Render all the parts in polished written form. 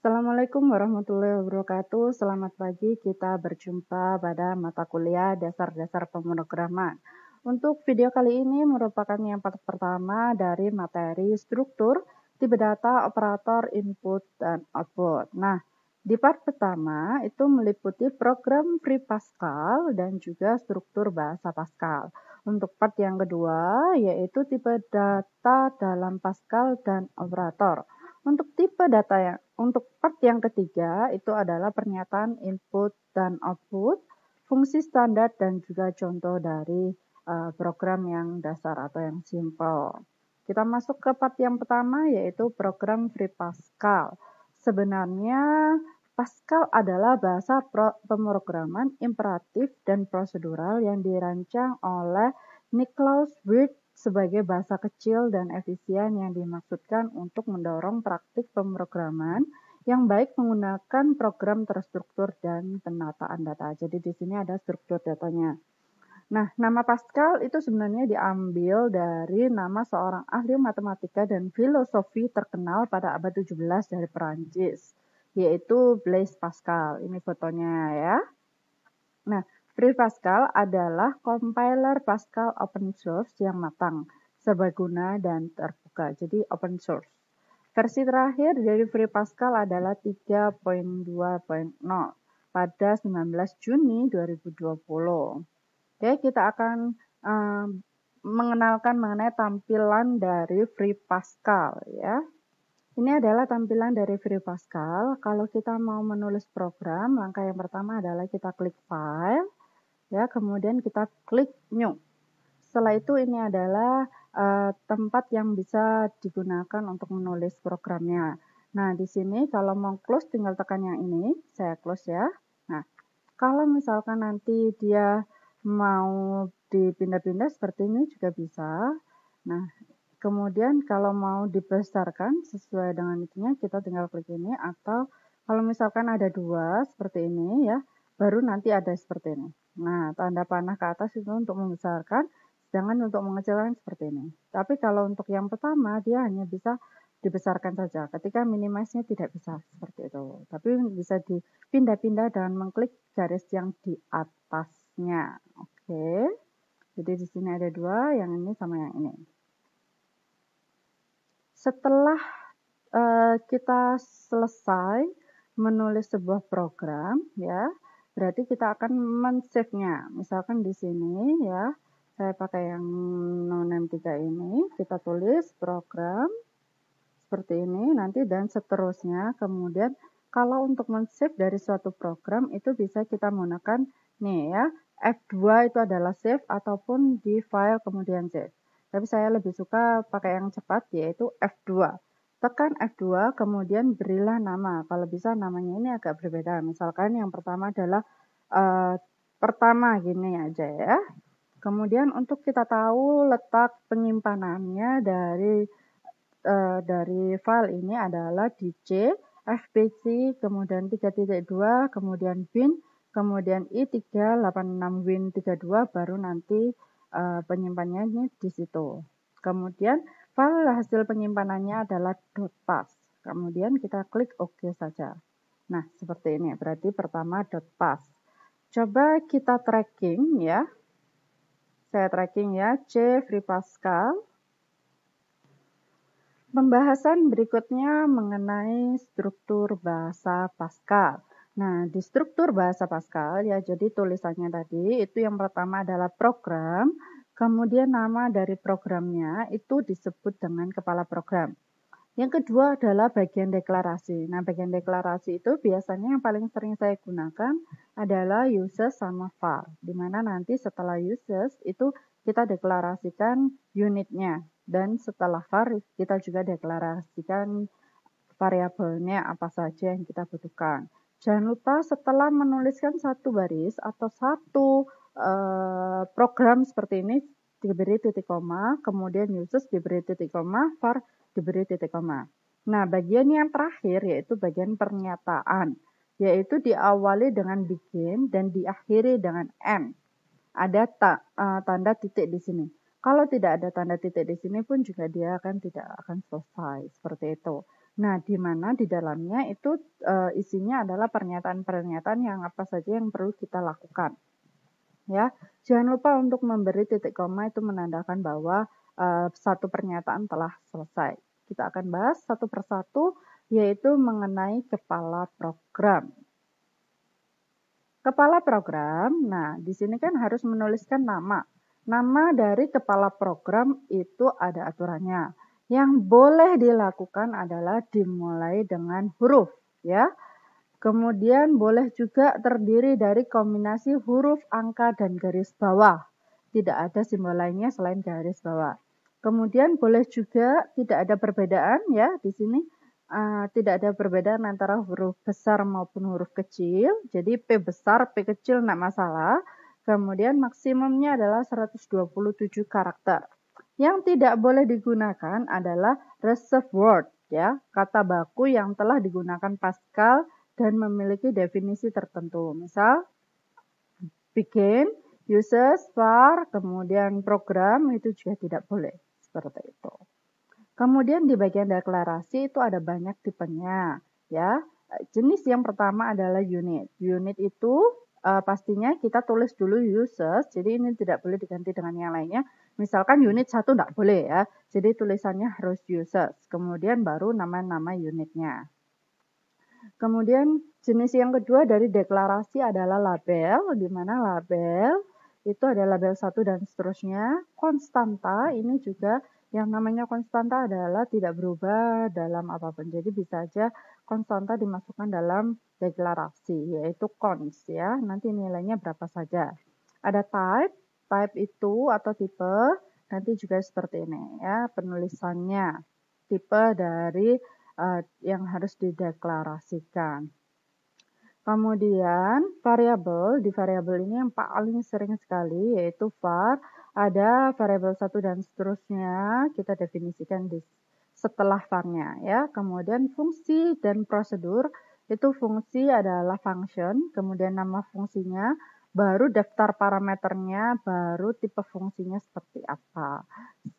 Assalamualaikum warahmatullahi wabarakatuh. Selamat pagi, kita berjumpa pada mata kuliah dasar-dasar pemrograman. Untuk video kali ini merupakan yang part pertama dari materi struktur, tipe data, operator, input, dan output. Nah, di part pertama itu meliputi program Free Pascal dan juga struktur bahasa Pascal. Untuk part yang kedua yaitu tipe data dalam Pascal dan operator. Untuk part yang ketiga itu adalah pernyataan input dan output, fungsi standar dan juga contoh dari program yang dasar atau yang simple. Kita masuk ke part yang pertama yaitu program Free Pascal. Sebenarnya Pascal adalah bahasa pemrograman imperatif dan prosedural yang dirancang oleh Niklaus Wirth sebagai bahasa kecil dan efisien yang dimaksudkan untuk mendorong praktik pemrograman yang baik menggunakan program terstruktur dan penataan data. Jadi di sini ada struktur datanya. Nah, nama Pascal itu sebenarnya diambil dari nama seorang ahli matematika dan filosofi terkenal pada abad 17 dari Perancis, yaitu Blaise Pascal. Ini fotonya ya. Nah, Free Pascal adalah compiler Pascal open source yang matang, serbaguna, dan terbuka. Jadi open source. Versi terakhir dari Free Pascal adalah 3.2.0 pada 19 Juni 2020. Oke, kita akan mengenalkan mengenai tampilan dari Free Pascal ya. Ini adalah tampilan dari Free Pascal. Kalau kita mau menulis program, langkah yang pertama adalah kita klik File, ya, kemudian kita klik New. Setelah itu ini adalah tempat yang bisa digunakan untuk menulis programnya. Nah, di sini kalau mau close tinggal tekan yang ini, saya close ya. Nah, kalau misalkan nanti dia mau dipindah-pindah seperti ini juga bisa. Nah, kemudian kalau mau dibesarkan sesuai dengan itunya kita tinggal klik ini, atau kalau misalkan ada dua seperti ini ya, baru nanti ada seperti ini. Nah, tanda panah ke atas itu untuk membesarkan, sedangkan untuk mengecilkan seperti ini. Tapi kalau untuk yang pertama dia hanya bisa dibesarkan saja. Ketika minimize-nya tidak bisa seperti itu. Tapi bisa dipindah-pindah dan mengklik garis yang di atasnya. Oke. Jadi di sini ada dua, yang ini sama yang ini. Setelah kita selesai menulis sebuah program ya, berarti kita akan men-save-nya. Misalkan di sini ya, saya pakai yang noname 3 ini, kita tulis program seperti ini nanti dan seterusnya. Kemudian kalau untuk men-save dari suatu program itu bisa kita menggunakan nih ya, F2 itu adalah save ataupun di file kemudian save. Tapi saya lebih suka pakai yang cepat yaitu F2. Tekan F2 kemudian berilah nama. Kalau bisa namanya ini agak berbeda. Misalkan yang pertama adalah pertama gini aja ya. Kemudian untuk kita tahu letak penyimpanannya dari file ini adalah di C, fpc, kemudian 3.2, kemudian bin, kemudian i386win32, baru nanti penyimpanannya di situ. Kemudian file hasil penyimpanannya adalah .pas. Kemudian kita klik OK saja. Nah, seperti ini. Berarti pertama .pas. Coba kita tracking ya. Saya tracking ya, C Free Pascal. Pembahasan berikutnya mengenai struktur bahasa Pascal. Nah, di struktur bahasa Pascal ya, jadi tulisannya tadi itu yang pertama adalah program, kemudian nama dari programnya itu disebut dengan kepala program. Yang kedua adalah bagian deklarasi. Nah, bagian deklarasi itu biasanya yang paling sering saya gunakan adalah uses sama var, di mana nanti setelah uses itu kita deklarasikan unitnya. Dan setelah var kita juga deklarasikan variabelnya apa saja yang kita butuhkan. Jangan lupa setelah menuliskan satu baris atau satu program seperti ini diberi titik koma, kemudian uses diberi titik koma, var diberi titik koma. Nah, bagian yang terakhir yaitu bagian pernyataan, yaitu diawali dengan begin dan diakhiri dengan end. Ada tanda titik di sini. Kalau tidak ada tanda titik di sini pun juga dia tidak akan selesai seperti itu. Nah, di mana di dalamnya itu isinya adalah pernyataan-pernyataan yang apa saja yang perlu kita lakukan. Ya, jangan lupa untuk memberi titik koma itu menandakan bahwa satu pernyataan telah selesai. Kita akan bahas satu persatu, yaitu mengenai kepala program. Kepala program, nah di sini kan harus menuliskan nama. Nama dari kepala program itu ada aturannya. Yang boleh dilakukan adalah dimulai dengan huruf, ya. Kemudian boleh juga terdiri dari kombinasi huruf, angka, dan garis bawah. Tidak ada simbol lainnya selain garis bawah. Kemudian boleh juga tidak ada perbedaan ya di sini. Tidak ada perbedaan antara huruf besar maupun huruf kecil. Jadi P besar, P kecil tidak masalah. Kemudian maksimumnya adalah 127 karakter. Yang tidak boleh digunakan adalah reserved word ya, kata baku yang telah digunakan Pascal dan memiliki definisi tertentu. Misal begin, uses, var, kemudian program itu juga tidak boleh. Seperti itu. Kemudian di bagian deklarasi itu ada banyak tipenya, ya. Jenis yang pertama adalah unit. Unit itu pastinya kita tulis dulu uses, jadi ini tidak boleh diganti dengan yang lainnya. Misalkan unit 1 tidak boleh ya, jadi tulisannya harus uses. Kemudian baru nama-nama unitnya. Kemudian jenis yang kedua dari deklarasi adalah label, di mana label itu ada label 1 dan seterusnya. Konstanta ini juga yang namanya konstanta adalah tidak berubah dalam apapun. Jadi bisa aja konstanta dimasukkan dalam deklarasi, yaitu cons ya. Nanti nilainya berapa saja. Ada type, type itu atau tipe, nanti juga seperti ini ya penulisannya. Tipe dari yang harus dideklarasikan. Kemudian variabel, di variabel ini yang paling sering sekali yaitu var, ada variabel 1 dan seterusnya, kita definisikan setelah var-nya ya. Kemudian fungsi dan prosedur, itu fungsi adalah function, kemudian nama fungsinya, baru daftar parameternya, baru tipe fungsinya seperti apa.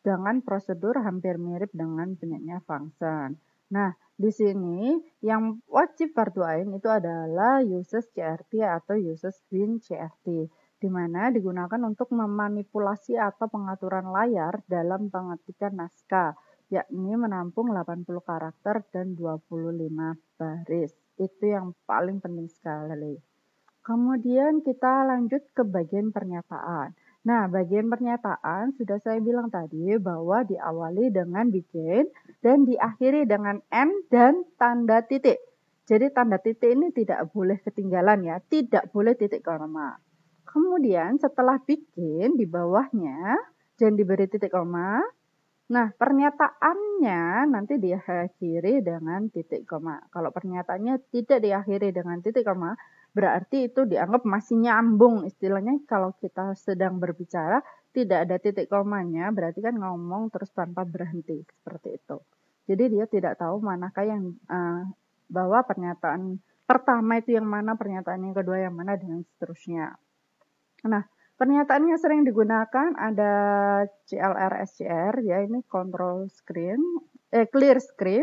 Sedangkan prosedur hampir mirip dengan punyanya function. Nah, di sini yang wajib fardu ain itu adalah uses CRT atau uses win CRT, di mana digunakan untuk memanipulasi atau pengaturan layar dalam pengetikan naskah, yakni menampung 80 karakter dan 25 baris. Itu yang paling penting sekali. Kemudian kita lanjut ke bagian pernyataan. Nah, bagian pernyataan sudah saya bilang tadi bahwa diawali dengan begin dan diakhiri dengan end dan tanda titik. Jadi tanda titik ini tidak boleh ketinggalan ya, tidak boleh titik koma. Kemudian setelah begin di bawahnya jangan diberi titik koma. Nah, pernyataannya nanti diakhiri dengan titik koma. Kalau pernyataannya tidak diakhiri dengan titik koma, berarti itu dianggap masih nyambung. Istilahnya kalau kita sedang berbicara, tidak ada titik komanya, berarti kan ngomong terus tanpa berhenti. Seperti itu. Jadi dia tidak tahu manakah yang bahwa pernyataan pertama itu yang mana, pernyataan yang kedua yang mana, dan seterusnya. Nah, pernyataan yang sering digunakan ada CLR, SCR, ya ini control screen, clear screen,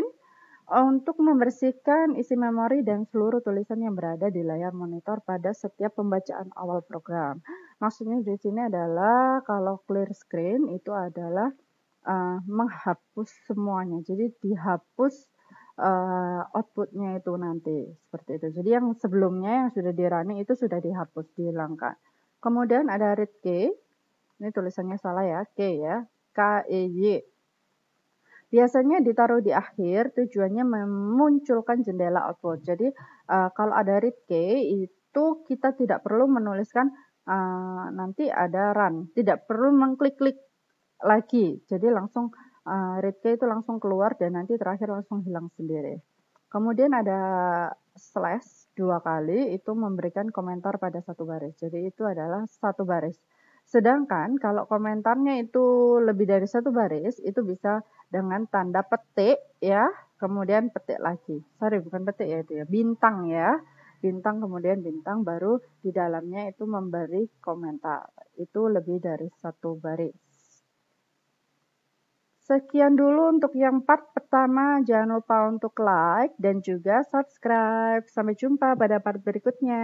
untuk membersihkan isi memori dan seluruh tulisan yang berada di layar monitor pada setiap pembacaan awal program. Maksudnya di sini adalah kalau clear screen itu adalah menghapus semuanya, jadi dihapus outputnya itu nanti, seperti itu. Jadi yang sebelumnya yang sudah di running itu sudah dihapus, dihilangkan. Kemudian ada read key, ini tulisannya salah ya, K ya, KEY. Biasanya ditaruh di akhir, tujuannya memunculkan jendela output. Jadi kalau ada read key itu kita tidak perlu menuliskan nanti ada run, tidak perlu mengklik-klik lagi. Jadi langsung read key itu langsung keluar dan nanti terakhir langsung hilang sendiri. Kemudian ada slash 2 kali, itu memberikan komentar pada satu baris. Jadi itu adalah satu baris. Sedangkan kalau komentarnya itu lebih dari satu baris, itu bisa dengan tanda petik ya, kemudian petik lagi. Sorry, bukan petik ya, itu ya, bintang ya. Bintang kemudian bintang, baru di dalamnya itu memberi komentar. Itu lebih dari satu baris. Sekian dulu untuk yang part pertama. Jangan lupa untuk like dan juga subscribe. Sampai jumpa pada part berikutnya.